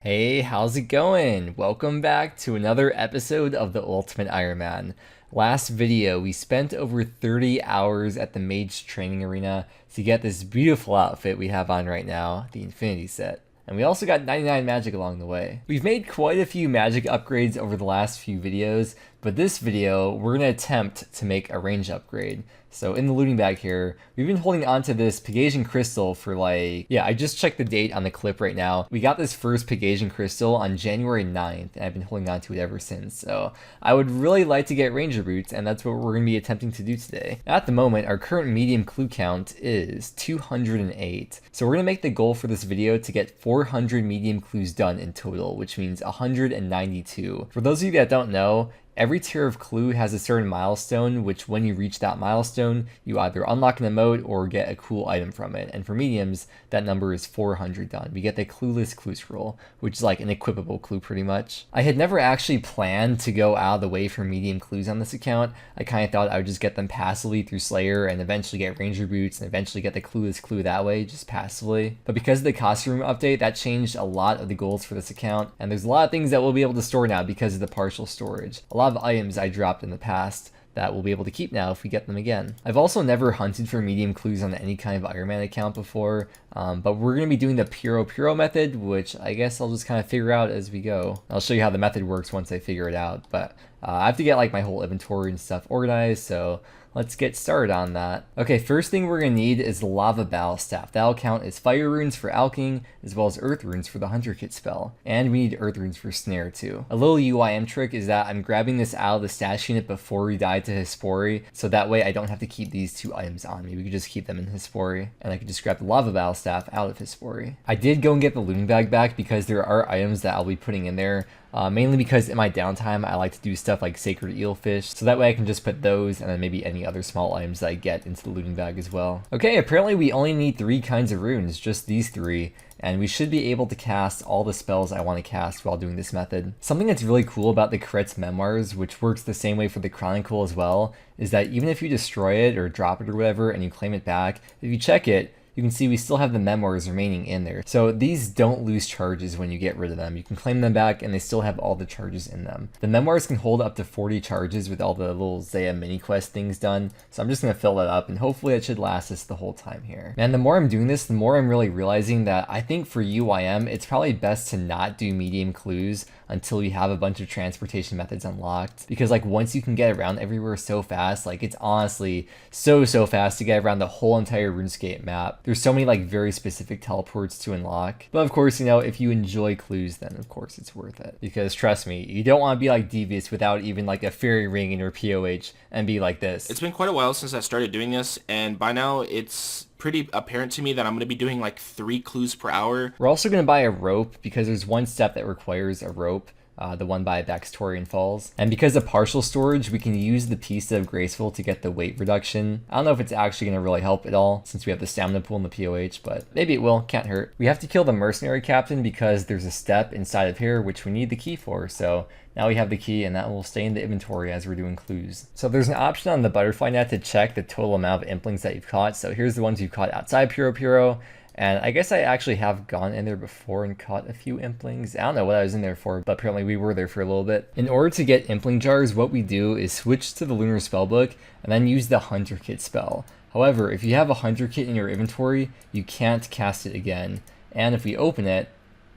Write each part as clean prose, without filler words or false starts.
Hey, how's it going? Welcome back to another episode of the Ultimate Ironman. Last video, we spent over 30 hours at the Mage Training Arena to get this beautiful outfit we have on right now, the Infinity Set. And we also got 99 magic along the way. We've made quite a few magic upgrades over the last few videos, but this video, we're going to attempt to make a range upgrade. So in the looting bag here, we've been holding on to this Pegasian crystal for I just checked the date on the clip right now. We got this first Pegasian crystal on January 9th, and I've been holding on to it ever since. So I would really like to get ranger boots, and that's what we're going to be attempting to do today. At the moment, our current medium clue count is 208. So we're going to make the goal for this video to get 400 medium clues done in total, which means 192. For those of you that don't know, every tier of clue has a certain milestone, which when you reach that milestone, you either unlock an emote or get a cool item from it. And for mediums, that number is 400 done. We get the clueless clue scroll, which is like an equipable clue pretty much. I had never actually planned to go out of the way for medium clues on this account. I kind of thought I would just get them passively through Slayer and eventually get ranger boots and eventually get the clueless clue that way, just passively. But because of the costume update, that changed a lot of the goals for this account. And there's a lot of things that we'll be able to store now because of the partial storage. A lot of items I dropped in the past that we'll be able to keep now if we get them again. I've also never hunted for medium clues on any kind of Ironman account before, but we're going to be doing the Puro method, which I guess I'll just kind of figure out as we go. I'll show you how the method works once I figure it out, but I have to get like my whole inventory and stuff organized, so let's get started on that. Okay, first thing we're going to need is the Lava Battle Staff. That'll count as fire runes for alking, as well as earth runes for the Hunter Kit spell. And we need earth runes for snare too. A little UIM trick is that I'm grabbing this out of the stash unit before we die to Hispori, so that way I don't have to keep these two items on me. We could just keep them in Hispori, and I could just grab the Lava Battle Staff out of Hispori. I did go and get the looting bag back because there are items that I'll be putting in there. Mainly because in my downtime, I like to do stuff like Sacred Eelfish, so that way I can just put those and then maybe any other small items that I get into the looting bag as well. Okay, apparently we only need 3 kinds of runes, just these 3, and we should be able to cast all the spells I want to cast while doing this method. Something that's really cool about the Kret's Memoirs, which works the same way for the Chronicle as well, is that even if you destroy it or drop it or whatever and you claim it back, if you check it, you can see we still have the memoirs remaining in there. So these don't lose charges when you get rid of them. You can claim them back and they still have all the charges in them. The memoirs can hold up to 40 charges with all the little Zaya mini quest things done. So I'm just going to fill that up and hopefully it should last us the whole time here. And the more I'm doing this, the more I'm really realizing that I think for UIM, it's probably best to not do medium clues until you have a bunch of transportation methods unlocked. Because like once you can get around everywhere so fast, like it's honestly so fast to get around the whole entire Runescape map. There's so many like very specific teleports to unlock. But of course, you know, if you enjoy clues, then of course it's worth it. Because trust me, you don't want to be like devious without even like a fairy ring in your POH and be like this. It's been quite a while since I started doing this, and by now it's pretty apparent to me that I'm going to be doing like 3 clues per hour. We're also going to buy a rope because there's one step that requires a rope. The one by Baxtorian Falls. And because of partial storage, we can use the piece of Graceful to get the weight reduction. I don't know if it's actually going to really help at all since we have the stamina pool in the POH, but maybe it will, can't hurt. We have to kill the mercenary captain because there's a step inside of here which we need the key for, so now we have the key and that will stay in the inventory as we're doing clues. So there's an option on the butterfly net to check the total amount of implings that you've caught. So here's the ones you've caught outside Puro. And I guess I actually have gone in there before and caught a few implings. I don't know what I was in there for, but apparently we were there for a little bit. In order to get impling jars, what we do is switch to the lunar spellbook and then use the Hunter Kit spell. However, if you have a Hunter Kit in your inventory, you can't cast it again. And if we open it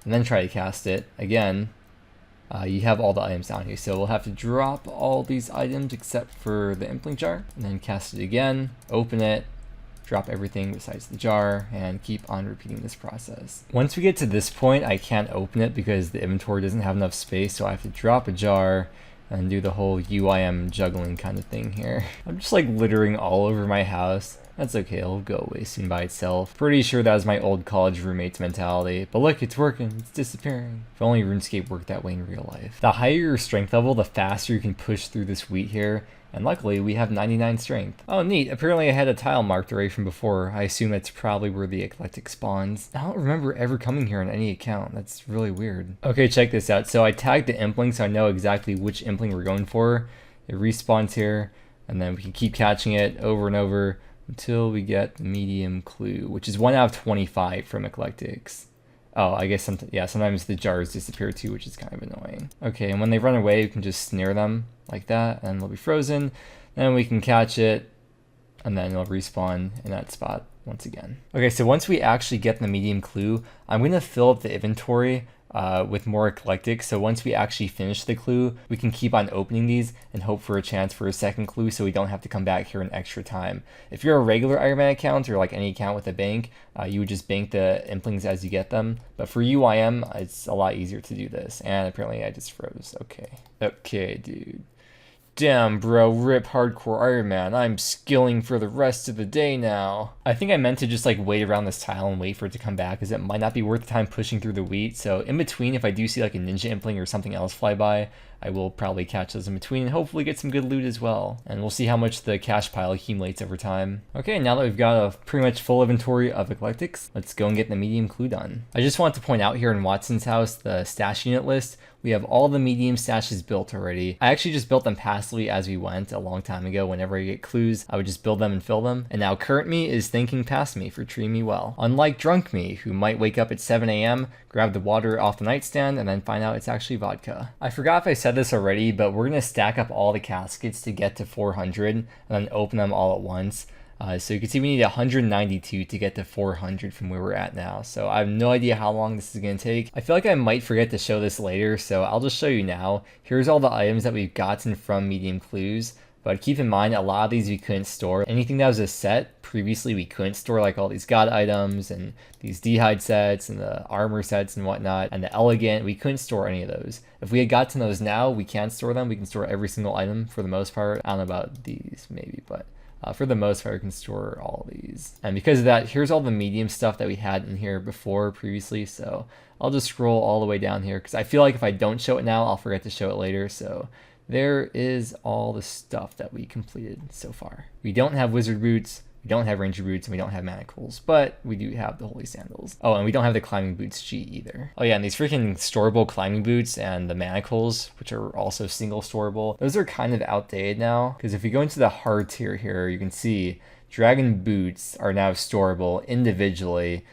and then try to cast it again, you have all the items down here. So we'll have to drop all these items except for the impling jar and then cast it again, open it, drop everything besides the jar, and keep on repeating this process. Once we get to this point, I can't open it because the inventory doesn't have enough space, so I have to drop a jar and do the whole UIM juggling kind of thing here. I'm just like littering all over my house. That's okay, it'll go away soon by itself. Pretty sure that was my old college roommate's mentality, but look, it's working, it's disappearing. If only RuneScape worked that way in real life. The higher your strength level, the faster you can push through this wheat here. And luckily, we have 99 strength. Oh, neat. Apparently I had a tile marked right from before. I assume that's probably where the eclectic spawns. I don't remember ever coming here on any account. That's really weird. Okay, check this out. So I tagged the impling so I know exactly which impling we're going for. It respawns here, and then we can keep catching it over and over until we get the medium clue, which is 1 out of 25 from eclectics. Oh, I guess sometimes the jars disappear too, which is kind of annoying. Okay, and when they run away, we can just snare them like that, and they'll be frozen. Then we can catch it, and then it'll respawn in that spot once again. Okay, so once we actually get the medium clue, I'm going to fill up the inventory with more eclectic. So once we actually finish the clue, we can keep on opening these and hope for a chance for a second clue so we don't have to come back here an extra time. If you're a regular Ironman account or like any account with a bank, you would just bank the Implings as you get them. But for UIM, it's a lot easier to do this. And apparently I just froze. Okay, dude. Damn, bro, rip hardcore Iron Man. I'm skilling for the rest of the day now. I think I meant to just like wait around this tile and wait for it to come back, because it might not be worth the time pushing through the wheat. So in between, if I do see like a ninja impling or something else fly by, I will probably catch those in between and hopefully get some good loot as well. And we'll see how much the cash pile accumulates over time. Okay, now that we've got a pretty much full inventory of eclectics, let's go and get the medium clue done. I just want to point out here in Watson's house, the stash unit list, we have all the medium stashes built already. I actually just built them passively as we went a long time ago. Whenever I get clues, I would just build them and fill them. And now current me is thanking past me for treating me well. Unlike drunk me, who might wake up at 7 a.m., grab the water off the nightstand, and then find out it's actually vodka. I forgot if I said this already, but we're gonna stack up all the caskets to get to 400 and then open them all at once. So you can see we need 192 to get to 400 from where we're at now. So I have no idea how long this is going to take. I feel like I might forget to show this later, so I'll just show you now. Here's all the items that we've gotten from medium clues. But keep in mind, a lot of these we couldn't store. Anything that was a set, previously we couldn't store, like all these god items and these d'hide sets and the armor sets and whatnot, and the elegant, we couldn't store any of those. If we had gotten those now, we can store them. We can store every single item for the most part. I don't know about these maybe, but for the most part, we can store all these. And because of that, here's all the medium stuff that we had in here before previously. So I'll just scroll all the way down here because I feel like if I don't show it now, I'll forget to show it later. So there is all the stuff that we completed so far. We don't have wizard boots, we don't have ranger boots, and we don't have manacles, but we do have the holy sandals. Oh, and we don't have the climbing boots G either. Oh yeah, and these freaking storable climbing boots and the manacles, which are also single storable, those are kind of outdated now, because if we go into the hard tier here, you can see dragon boots are now storable individually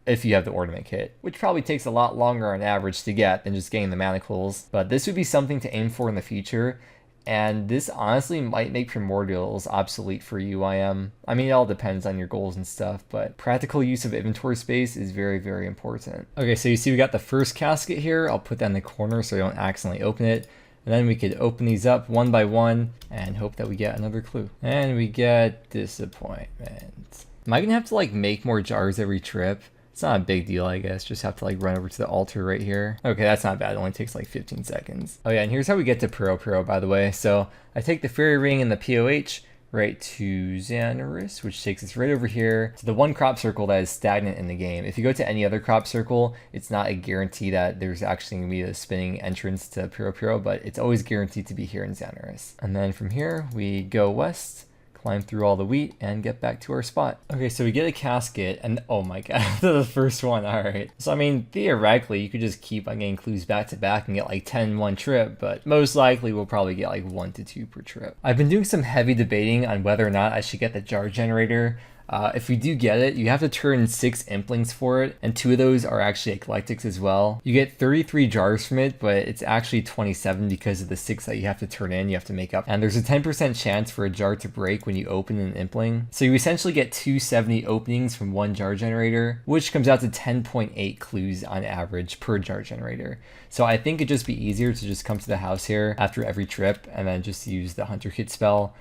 if you have the ornament kit, which probably takes a lot longer on average to get than just getting the manacles. But this would be something to aim for in the future. And this honestly might make primordials obsolete for UIM. I mean, it all depends on your goals and stuff, but practical use of inventory space is very, very important. Okay, so you see we got the first casket here. I'll put that in the corner so I don't accidentally open it. And then we could open these up one by one and hope that we get another clue. And we get disappointment. Am I gonna have to like make more jars every trip? It's not a big deal, I guess. Just have to like run over to the altar right here. Okay, that's not bad. It only takes like 15 seconds. Oh yeah, and here's how we get to Pro, by the way. So I take the fairy ring and the POH right to Xanaris, which takes us right over here to the one crop circle that is stagnant in the game. If you go to any other crop circle, it's not a guarantee that there's actually going to be a spinning entrance to Pro, but it's always guaranteed to be here in Xanaris. And then from here, we go west, climb through all the wheat, and get back to our spot. Okay, so we get a casket, and oh my god, the first one, alright. So I mean, theoretically, you could just keep on getting clues back to back and get like 10 in one trip, but most likely we'll probably get like 1 to 2 per trip. I've been doing some heavy debating on whether or not I should get the jar generator. If we do get it, you have to turn 6 Implings for it, and 2 of those are actually eclectics as well. You get 33 jars from it, but it's actually 27 because of the 6 that you have to turn in, you have to make up. And there's a 10% chance for a jar to break when you open an Impling. So you essentially get 270 openings from 1 jar generator, which comes out to 10.8 clues on average per jar generator. So I think it'd just be easier to just come to the house here after every trip and then just use the Hunter Kit spell.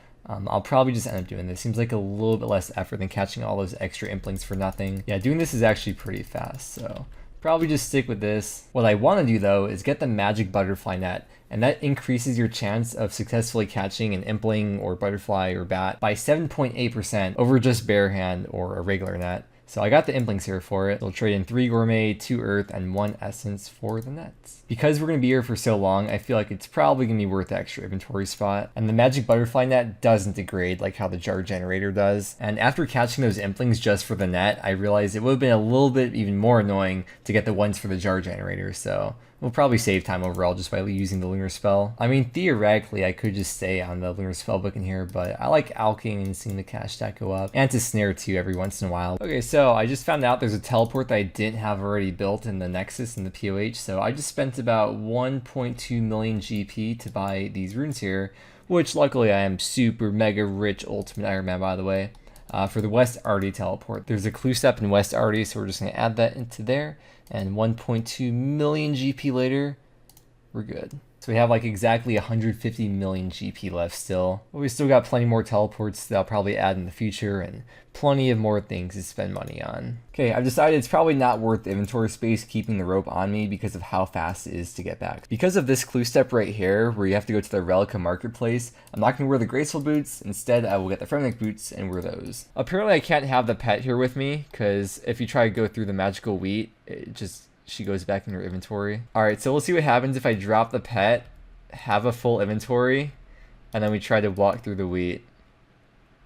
I'll probably just end up doing this. Seems like a little bit less effort than catching all those extra Implings for nothing. Yeah, doing this is actually pretty fast, so probably just stick with this. What I want to do though is get the magic butterfly net, and that increases your chance of successfully catching an Impling or butterfly or bat by 7.8% over just bare hand or a regular net. So I got the Implings here for it. It'll trade in 3 gourmet, 2 earth, and 1 essence for the nets. Because we're going to be here for so long, I feel like it's probably going to be worth the extra inventory spot. And the magic butterfly net doesn't degrade like how the jar generator does. And after catching those Implings just for the net, I realized it would have been a little bit even more annoying to get the ones for the jar generator. So We'll probably save time overall just by using the lunar spell. I mean, theoretically, I could just stay on the lunar spell book in here, but I like alking and seeing the cash stack go up, and to snare too every once in a while. Okay, so I just found out there's a teleport that I didn't have already built in the Nexus and the POH, so I just spent about 1.2 million GP to buy these runes here, which luckily I am super mega rich Ultimate Iron Man, by the way. For the West Arty teleport, there's a clue step in West Arty, so we're just going to add that into there, and 1.2 million GP later, we're good. So we have like exactly 150 million GP left still. But we still got plenty more teleports that I'll probably add in the future, and plenty of more things to spend money on. Okay, I've decided it's probably not worth the inventory space keeping the rope on me because of how fast it is to get back. Because of this clue step right here, where you have to go to the Relica Marketplace, I'm not going to wear the Graceful Boots. Instead, I will get the Frenetic Boots and wear those. Apparently, I can't have the pet here with me, because if you try to go through the Magical Wheat, she goes back in your inventory. Alright, so we'll see what happens if I drop the pet, have a full inventory, and then we try to walk through the wheat.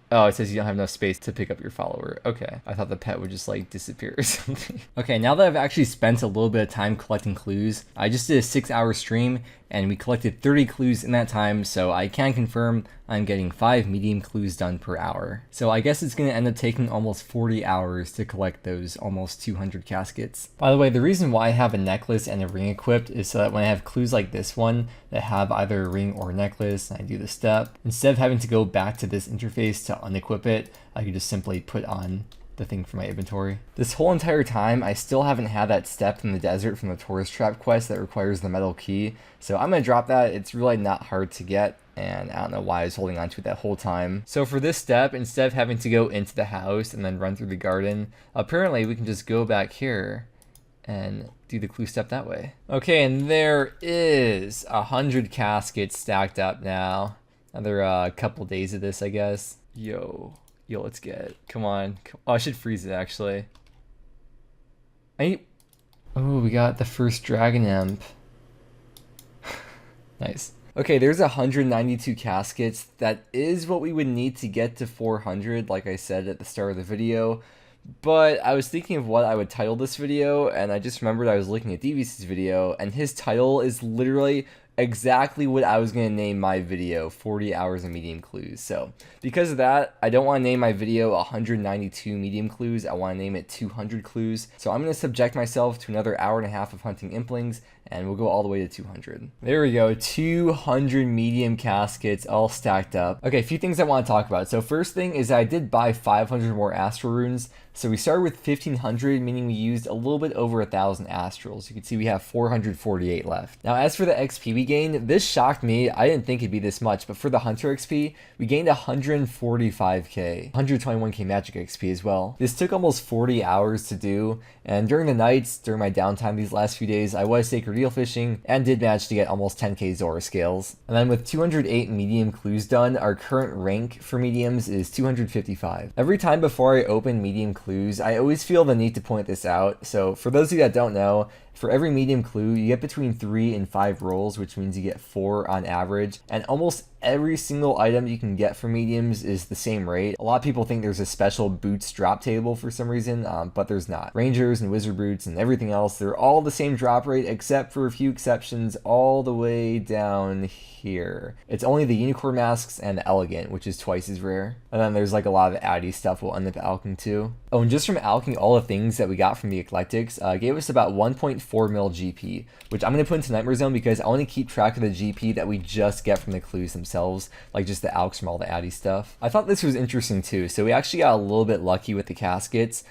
Oh, it says you don't have enough space to pick up your follower. Okay, I thought the pet would just like disappear or something. Okay, now that I've actually spent a little bit of time collecting clues, I just did a 6-hour stream and we collected 30 clues in that time, so I can confirm I'm getting 5 medium clues done per hour. So I guess it's going to end up taking almost 40 hours to collect those almost 200 caskets. By the way, the reason why I have a necklace and a ring equipped is so that when I have clues like this one that have either a ring or a necklace and I do the step, instead of having to go back to this interface to unequip it, I can just simply put on the thing for my inventory. This whole entire time, I still haven't had that step in the desert from the tourist trap quest that requires the metal key, so I'm gonna drop that. It's really not hard to get, and I don't know why I was holding on to it that whole time. So for this step, instead of having to go into the house and then run through the garden, apparently we can just go back here and do the clue step that way. Okay, and there is 100 caskets stacked up now. Another couple days of this, I guess. Yo, let's get it. Come on. Oh, I should freeze it, actually. Oh, we got the first Dragon Imp. Nice. Okay, there's 192 caskets. That is what we would need to get to 400, like I said at the start of the video. But I was thinking of what I would title this video, and I just remembered I was looking at DVC's video, and his title is literally exactly what I was going to name my video, 40 hours of medium clues. So because of that, I don't want to name my video 192 medium clues. I want to name it 200 clues. So I'm going to subject myself to another hour and a half of hunting Implings, and we'll go all the way to 200. There we go, 200 medium caskets all stacked up. Okay, a few things I want to talk about. So first thing is I did buy 500 more astral runes. So we started with 1500, meaning we used a little bit over 1,000 astrals. You can see we have 448 left. Now as for the XP we gained, this shocked me. I didn't think it'd be this much, but for the hunter XP, we gained 145k, 121k magic XP as well. This took almost 40 hours to do, and during the nights, during my downtime these last few days, I was sacred eel fishing and did manage to get almost 10k Zora scales. And then with 208 medium clues done, our current rank for mediums is 255. Every time before I open medium clues, I always feel the need to point this out. So for those of you that don't know, for every medium clue, you get between 3 and 5 rolls, which means you get 4 on average, and almost every single item you can get for mediums is the same rate. A lot of people think there's a special boots drop table for some reason, but there's not. Rangers and wizard boots and everything else, they're all the same drop rate except for a few exceptions all the way down here. It's only the unicorn masks and the elegant, which is twice as rare. And then there's like a lot of addy stuff we'll end up alching too. Oh, and just from alching all the things that we got from the eclectics, gave us about 1.4 mil GP, which I'm going to put into Nightmare Zone because I want to keep track of the GP that we just get from the clues themselves, like just the alchs from all the addy stuff. I thought this was interesting too, so we actually got a little bit lucky with the caskets.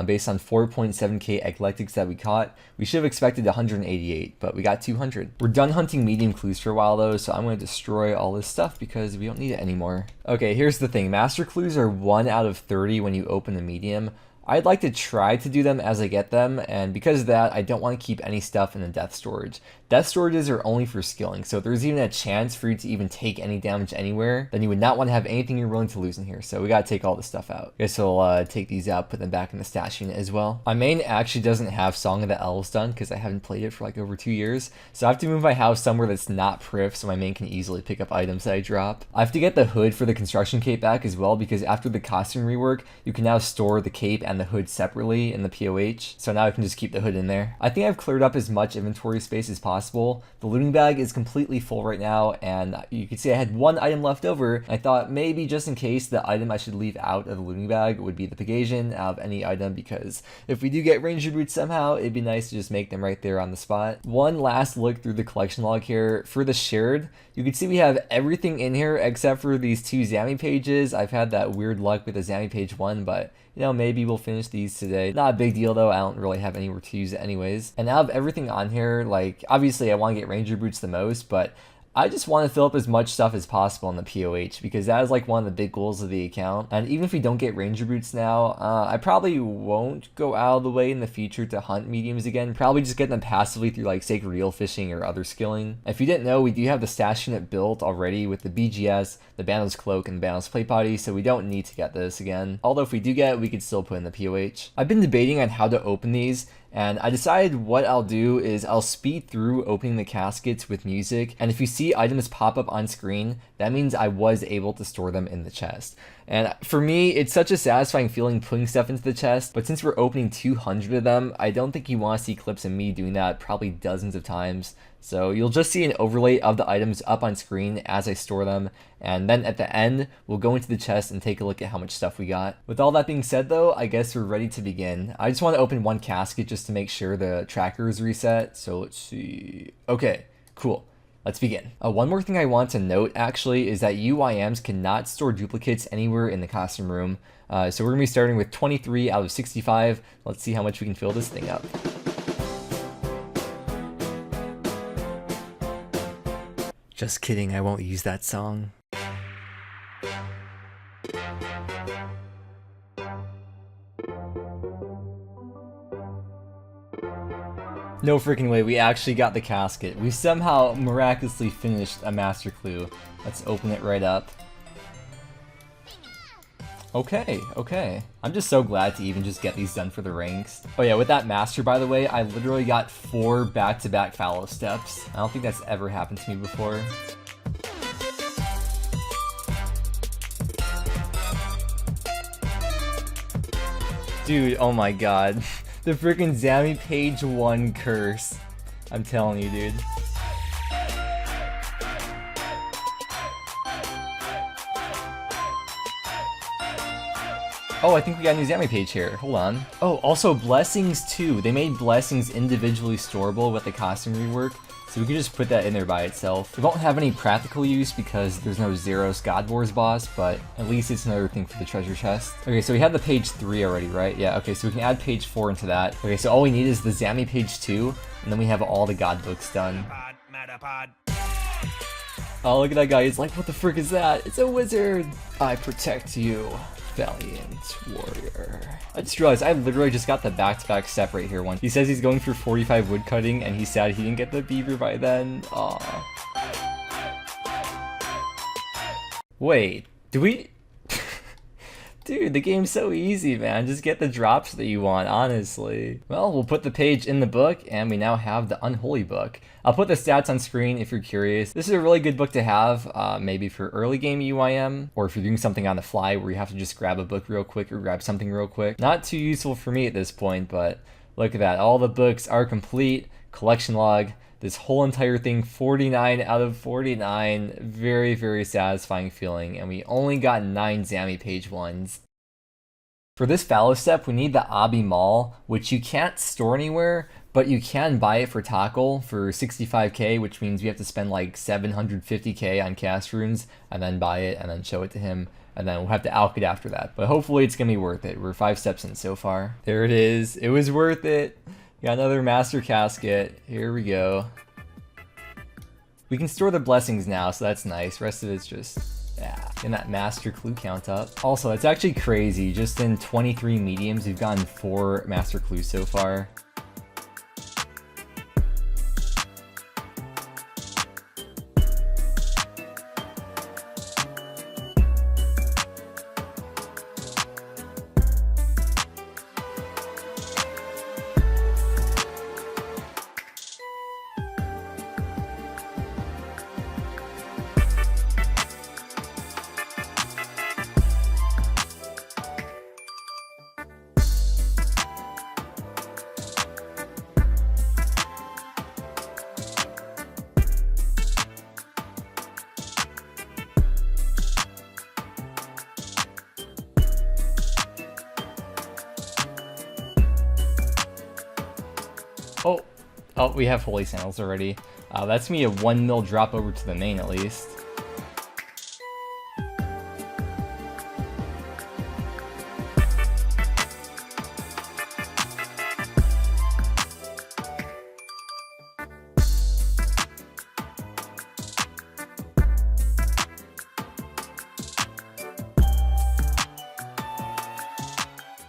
Based on 4.7k eclectics that we caught, we should have expected 188, but we got 200. We're done hunting medium clues for a while though, so I'm going to destroy all this stuff because we don't need it anymore. Okay, here's the thing. Master clues are 1 out of 30 when you open a medium. I'd like to try to do them as I get them, and because of that, I don't want to keep any stuff in the death storage. Death storages are only for skilling, so if there's even a chance for you to even take any damage anywhere, then you would not want to have anything you're willing to lose in here, so we gotta take all this stuff out. I guess we'll take these out, put them back in the stash unit as well. My main actually doesn't have Song of the Elves done, because I haven't played it for like over 2 years, so I have to move my house somewhere that's not Prif, so my main can easily pick up items that I drop. I have to get the hood for the construction cape back as well, because after the costume rework, you can now store the cape and the hood separately in the POH, so now I can just keep the hood in there. I think I've cleared up as much inventory space as possible. The looting bag is completely full right now, and you can see I had one item left over. I thought maybe just in case the item I should leave out of the looting bag would be the Pegasian out of any item, because if we do get ranger boots somehow, it'd be nice to just make them right there on the spot. One last look through the collection log here. For the shared, you can see we have everything in here except for these 2 Zammy pages. I've had that weird luck with the Zammy page 1, but you know, maybe we'll finish these today. Not a big deal though, I don't really have anywhere to use it anyways. And out of everything on here, like obviously I want to get ranger boots the most, but I just want to fill up as much stuff as possible in the POH, because that is like one of the big goals of the account. And even if we don't get ranger boots now, I probably won't go out of the way in the future to hunt mediums again. Probably just get them passively through like sacred eel fishing or other skilling. If you didn't know, we do have the stash unit built already with the BGS, the Bandos Cloak, and the Bandos Plate Body, so we don't need to get this again. Although if we do get it, we could still put in the POH. I've been debating on how to open these, and I decided what I'll do is I'll speed through opening the caskets with music, and if you see items pop up on screen, that means I was able to store them in the chest. And for me, it's such a satisfying feeling putting stuff into the chest, but since we're opening 200 of them, I don't think you want to see clips of me doing that probably dozens of times. So you'll just see an overlay of the items up on screen as I store them, and then at the end, we'll go into the chest and take a look at how much stuff we got. With all that being said though, I guess we're ready to begin. I just want to open one casket just to make sure the tracker is reset, so let's see. Okay, cool. Let's begin. One more thing I want to note actually is that UIMs cannot store duplicates anywhere in the costume room. So we're going to be starting with 23 out of 65. Let's see how much we can fill this thing up. Just kidding, I won't use that song. No freaking way, we actually got the casket. We somehow miraculously finished a master clue. Let's open it right up. Okay. I'm just so glad to even just get these done for the ranks. Oh yeah, with that master, by the way, I literally got 4 back-to-back fallow steps. I don't think that's ever happened to me before. Dude, oh my god. The freaking Zammy page 1 curse. I'm telling you, dude. Oh, I think we got a new Zammy page here. Hold on. Oh, also blessings too. They made blessings individually storable with the costume rework, so we can just put that in there by itself. It won't have any practical use because there's no Zeros God Wars boss, but at least it's another thing for the treasure chest. Okay, so we have the page 3 already, right? Yeah, okay, so we can add page 4 into that. Okay, so all we need is the Zammy page 2, and then we have all the God books done. Oh, look at that guy. He's like, what the frick is that? It's a wizard. I protect you, valiant warrior. I just realized I literally just got the back-to-back step right here. He says he's going through 45 wood cutting, and he's sad he didn't get the beaver by then. Aww. Wait, do we... Dude, the game's so easy, man. Just get the drops that you want, honestly. Well, we'll put the page in the book, and we now have the Unholy book. I'll put the stats on screen if you're curious. This is a really good book to have, maybe for early game UIM, or if you're doing something on the fly where you have to just grab a book real quick or grab something real quick. Not too useful for me at this point, but look at that. All the books are complete. Collection log. This whole entire thing, 49 out of 49. Very, very satisfying feeling. And we only got 9 Zammy page 1s. For this fallow step, we need the Abi Mall, which you can't store anywhere, but you can buy it for Tackle for 65k, which means we have to spend like 750k on cast runes, and then buy it, and then show it to him, and then we'll have to alch it after that. But hopefully it's going to be worth it. We're 5 steps in so far. There it is. It was worth it. Got another master casket. Here we go. We can store the blessings now, so that's nice. Rest of it's just, yeah, getting that master clue count up. Also, it's actually crazy. Just in 23 mediums, we've gotten 4 master clues so far. Oh, we have holy sandals already. That's gonna be a 1 mil drop over to the main at least.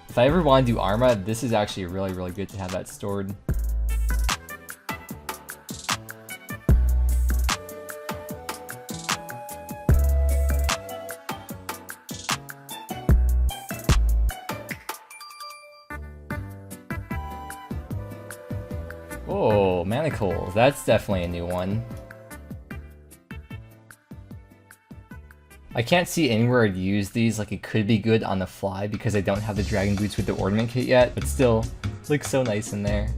If I ever want to do Arma, this is actually really good to have that stored. Oh, manacles, that's definitely a new one. I can't see anywhere I'd use these, like it could be good on the fly because I don't have the dragon boots with the ornament kit yet, but still, looks so nice in there.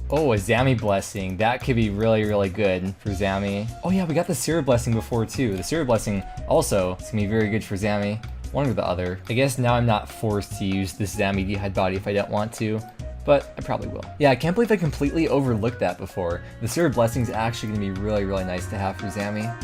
Oh, a Zami blessing, that could be really good for Zami. Oh yeah, we got the Sira blessing before too. The Sira blessing also is gonna be very good for Zami. One or the other. I guess now I'm not forced to use this Zami D'hide body if I don't want to, but I probably will. Yeah, I can't believe I completely overlooked that before. The Sira blessing is actually gonna be really nice to have for Zami.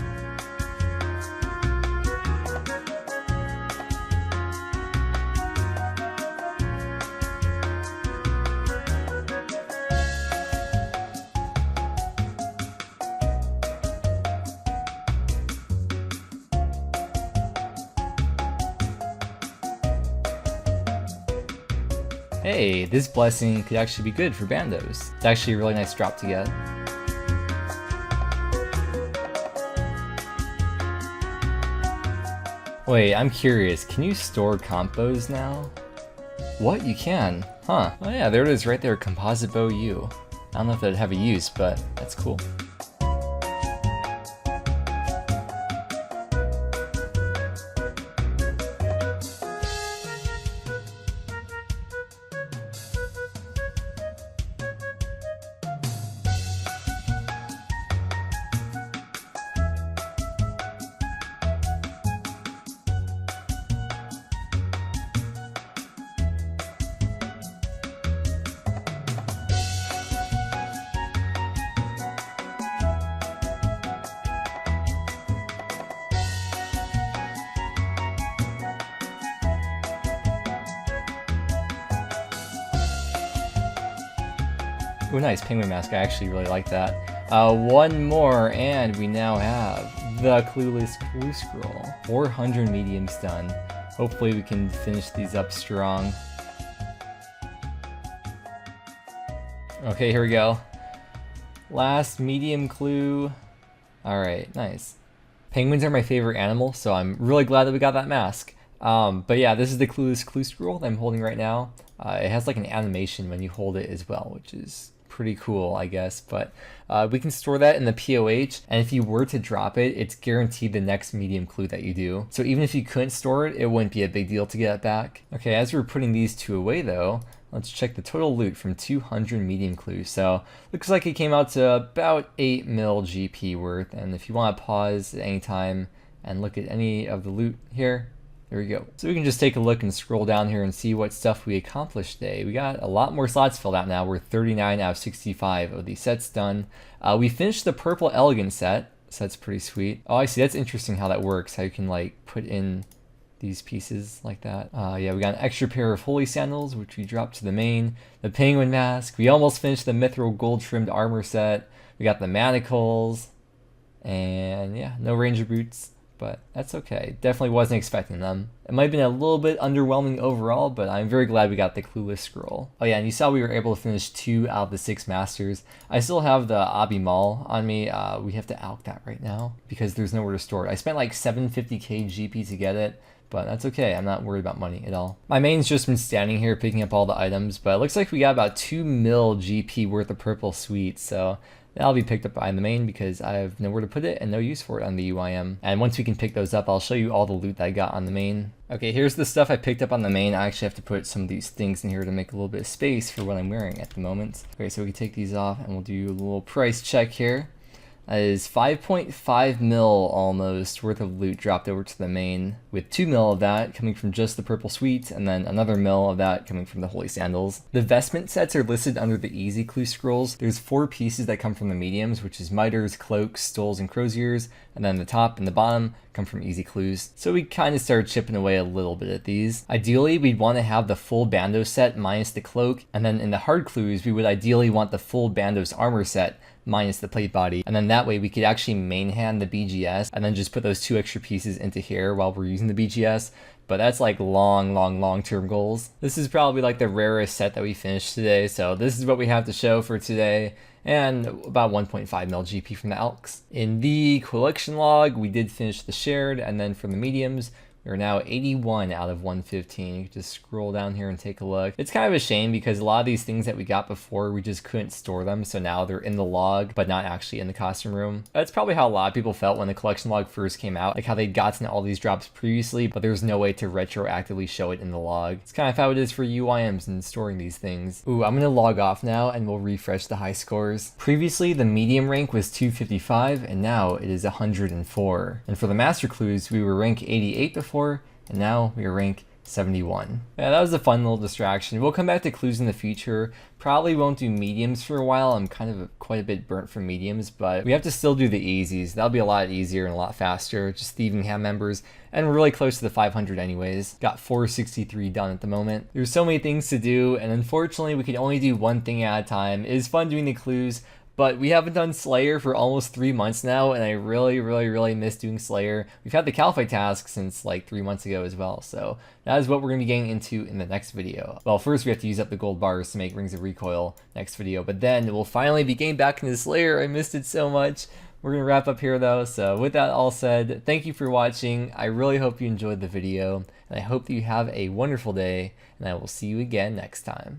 Hey, this blessing could actually be good for bandos. It's actually a really nice drop to get. Wait, I'm curious, can you store compos now? What, you can? Huh. Oh yeah, there it is right there, Composite Bow U. I don't know if that'd have a use, but that's cool. Ooh, nice penguin mask. I actually really like that. One more, and we now have the Clueless Clue Scroll. 400 mediums done. Hopefully we can finish these up strong. Okay, here we go. Last medium clue. Alright, nice. Penguins are my favorite animal, so I'm really glad that we got that mask. But yeah, this is the Clueless Clue Scroll that I'm holding right now. It has like an animation when you hold it as well, which is pretty cool, I guess, but we can store that in the POH, and if you were to drop it, it's guaranteed the next medium clue that you do. So even if you couldn't store it, it wouldn't be a big deal to get it back. Okay, as we're putting these two away though, let's check the total loot from 200 medium clues. So looks like it came out to about 8 mil GP worth, and if you want to pause at any time and look at any of the loot here, there we go. So we can just take a look and scroll down here and see what stuff we accomplished today. We got a lot more slots filled out now. We're 39 out of 65 of these sets done. We finished the purple elegant set, so that's pretty sweet. Oh, I see. That's interesting how that works, how you can like put in these pieces like that. Yeah, we got an extra pair of holy sandals, which we dropped to the main. The penguin mask. We almost finished the mithril gold trimmed armor set. We got the manacles. And yeah, no ranger boots. But that's okay. Definitely wasn't expecting them. It might have been a little bit underwhelming overall, but I'm very glad we got the Clueless Scroll. Oh yeah, and you saw we were able to finish 2 out of the 6 masters. I still have the Abi Mall on me. We have to alch that right now because there's nowhere to store it. I spent like 750k GP to get it, but that's okay. I'm not worried about money at all. My main's just been standing here picking up all the items, but it looks like we got about 2 mil GP worth of purple sweets, so that'll be picked up by the main because I have nowhere to put it and no use for it on the UIM. And once we can pick those up, I'll show you all the loot that I got on the main. Okay, here's the stuff I picked up on the main. I actually have to put some of these things in here to make a little bit of space for what I'm wearing at the moment. Okay, so we can take these off and we'll do a little price check here. That is 5.5 mil almost worth of loot dropped over to the main, with 2 mil of that coming from just the purple suite, and then another mil of that coming from the holy sandals. The vestment sets are listed under the easy clue scrolls. There's 4 pieces that come from the mediums, which is miters, cloaks, stoles, and croziers, and then the top and the bottom come from easy clues. So we kind of started chipping away a little bit at these. Ideally, we'd want to have the full Bandos set minus the cloak, and then in the hard clues, we would ideally want the full Bandos armor set minus the plate body, and then that way we could actually main hand the BGS and then just put those 2 extra pieces into here while we're using the BGS. But that's like long-term goals. This is probably like the rarest set that we finished today, so this is what we have to show for today, and about 1.5 mil GP from the Elks. In the collection log, we did finish the shared, and then for the mediums, we're now 81 out of 115. You can just scroll down here and take a look. It's kind of a shame because a lot of these things that we got before, we just couldn't store them. So now they're in the log, but not actually in the costume room. That's probably how a lot of people felt when the collection log first came out. Like how they'd gotten all these drops previously, but there's no way to retroactively show it in the log. It's kind of how it is for UIMs and storing these things. Ooh, I'm gonna log off now and we'll refresh the high scores. Previously, the medium rank was 255 and now it is 104. And for the master clues, we were rank 88 before, and now we are rank 71. Yeah, that was a fun little distraction. We'll come back to clues in the future. Probably won't do mediums for a while. I'm kind of quite a bit burnt from mediums, but we have to still do the easies. That'll be a lot easier and a lot faster. Just thieving ham members, and we're really close to the 500 anyways. Got 463 done at the moment. There's so many things to do, and unfortunately we can only do one thing at a time. It is fun doing the clues, but we haven't done Slayer for almost 3 months now, and I really miss doing Slayer. We've had the Caliphate task since like 3 months ago as well, so that is what we're going to be getting into in the next video. Well, first we have to use up the gold bars to make Rings of Recoil next video, but then we'll finally be getting back into Slayer. I missed it so much. We're going to wrap up here though, so with that all said, thank you for watching. I really hope you enjoyed the video, and I hope that you have a wonderful day, and I will see you again next time.